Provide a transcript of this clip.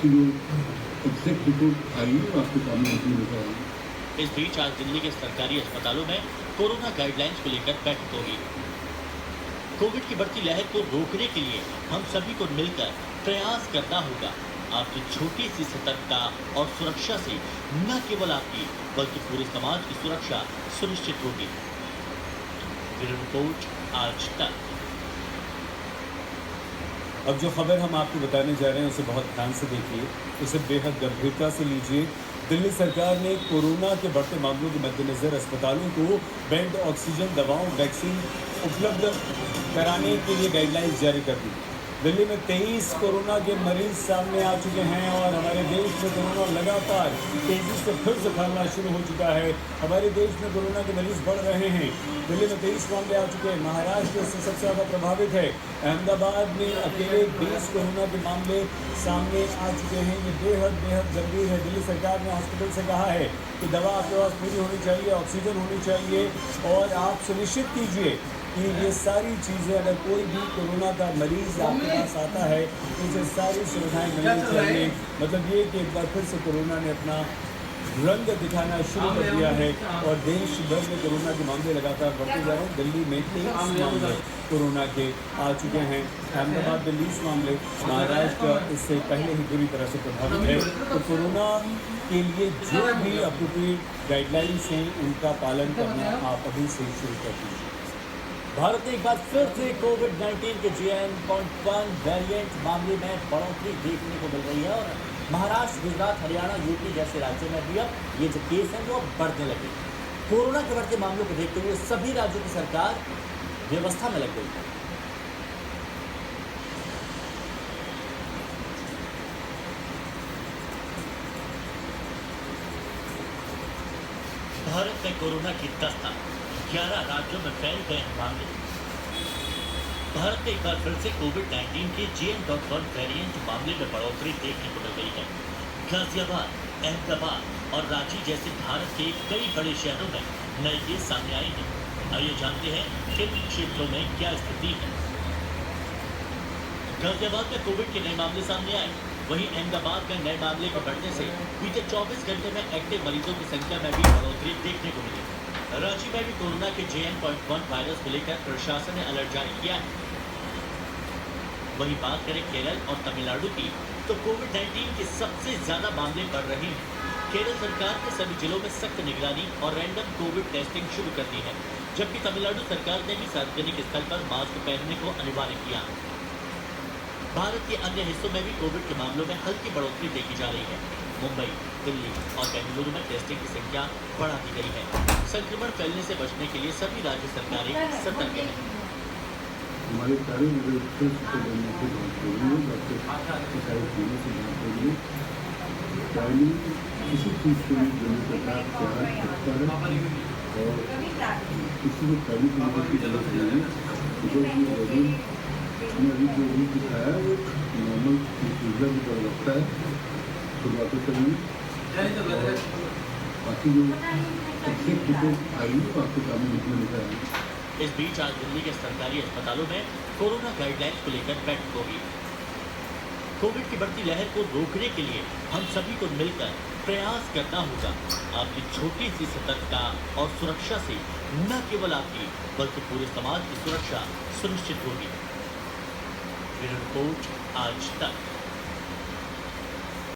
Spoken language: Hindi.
बाकी जो एग्जैक्ट रिपोर्ट आई है आपके सामने उसमें बताया। इस बीच आज दिल्ली के सरकारी अस्पतालों में कोरोना गाइडलाइंस को लेकर बैठक होगी। कोविड की बढ़ती लहर को रोकने के लिए हम सभी को मिलकर प्रयास करना होगा। आपकी छोटी सी सतर्कता और सुरक्षा से न केवल आपकी बल्कि पूरे समाज की सुरक्षा सुनिश्चित होगी। ब्यूरो रिपोर्ट आज तक। अब जो खबर हम आपको बताने जा रहे हैं उसे बहुत ध्यान से देखिए, उसे बेहद गंभीरता से लीजिए। दिल्ली सरकार ने कोरोना के बढ़ते मामलों के मद्देनजर अस्पतालों को बेड, ऑक्सीजन, दवाओं, वैक्सीन उपलब्ध कराने के लिए गाइडलाइंस जारी कर दी। दिल्ली में 23 कोरोना के मरीज सामने आ चुके हैं और हमारे देश में कोरोना लगातार तेजी से फिर से फैलना शुरू हो चुका है। हमारे देश में कोरोना के मरीज बढ़ रहे हैं। दिल्ली में 23 मामले आ चुके हैं। महाराष्ट्र इससे सबसे ज़्यादा प्रभावित है। अहमदाबाद में अकेले 20 कोरोना के मामले सामने आ चुके हैं। ये बेहद गंभीर है। दिल्ली सरकार ने हॉस्पिटल से कहा है कि दवा आपके पास पूरी होनी चाहिए, ऑक्सीजन होनी चाहिए और आप सुनिश्चित कीजिए कि ये सारी चीज़ें, अगर कोई भी कोरोना का मरीज़ आपके पास आता है तो उसे सारी सुविधाएं मिलनी चाहिए। मतलब ये कि एक बार फिर से कोरोना ने अपना रंग दिखाना शुरू कर दिया है और देश भर में कोरोना के मामले लगातार बढ़ते जा रहे हैं। दिल्ली में 23 मामले कोरोना के आ चुके हैं। अहमदाबाद में 20 मामले। महाराष्ट्र इससे पहले ही बुरी तरह से प्रभावित है। तो कोरोना के लिए जो भी अप्रोप्रिएट गाइडलाइंस हैं उनका पालन करना आप अभी से शुरू कर दीजिए। भारत में एक बार फिर से कोविड-19 के JN.1 वेरिएंट मामले में बढ़ोतरी देखने को मिल रही है और महाराष्ट्र, गुजरात, हरियाणा, यूपी जैसे राज्यों में भी अब ये जो केस हैं वो बढ़ने लगे। कोरोना के बढ़ते मामलों को देखते हुए सभी राज्यों की सरकार व्यवस्था में लग गई है। भारत में कोरोना की दस्तक, 11 राज्यों में फैल गए मामले। भारत में एक बार फिर से कोविड-19 के JN.1 वेरिएंट मामले में बढ़ोतरी देखने को मिल गई है। गाजियाबाद, अहमदाबाद और रांची जैसे भारत के कई बड़े शहरों में नए केस सामने आए हैं। आइए जानते हैं किन क्षेत्रों में क्या स्थिति है। गाजियाबाद में कोविड के नए मामले सामने आए। वहीं अहमदाबाद में नए मामले के बढ़ने से बीते 24 घंटे में एक्टिव मरीजों की संख्या में भी बढ़ोतरी देखने को मिली। रांची में भी कोरोना के JN.1 वायरस को लेकर प्रशासन ने अलर्ट जारी किया है। वहीं बात करें केरल और तमिलनाडु की, तो कोविड-19 के सबसे ज्यादा मामले बढ़ रहे हैं। केरल सरकार ने सभी जिलों में सख्त निगरानी और रैंडम कोविड टेस्टिंग शुरू कर दी है, जबकि तमिलनाडु सरकार ने भी सार्वजनिक स्थल पर मास्क पहनने को अनिवार्य किया। भारत के अन्य हिस्सों में भी कोविड के मामलों में हल्की बढ़ोतरी देखी जा रही है। मुंबई, दिल्ली और बेंगलुरु में टेस्टिंग की संख्या बढ़ा दी गई है। संक्रमण फैलने से बचने के लिए सभी राज्य सरकारें सतर्क हैं। हमारे सारे डॉक्टर से बनने से बात करेंगे, डॉक्टर की सारी टीमों से बात करेंगे। पहले किसी चीज़ के लिए जो सरकार तैयार करता है और किसी को पहली तरीके की जरूरत नहीं है, बिकॉज ये वजन में अभी जो भी दिखाया है वो नॉर्मल प्रोसीजर की तरह लगता है। शुरुआत करेंगे और बाकी जो एग्जैक्ट रिपोर्ट आई है आपके सामने उसमें लिखा है। इस बीच आज दिल्ली के सरकारी अस्पतालों में कोरोना गाइडलाइंस को लेकर बैठक होगी। कोविड की बढ़ती लहर को रोकने के लिए हम सभी को मिलकर प्रयास करना होगा। आपकी छोटी सी सतर्कता और सुरक्षा से न केवल आपकी बल्कि पूरे समाज की सुरक्षा सुनिश्चित होगी। ब्यूरो रिपोर्ट आज तक।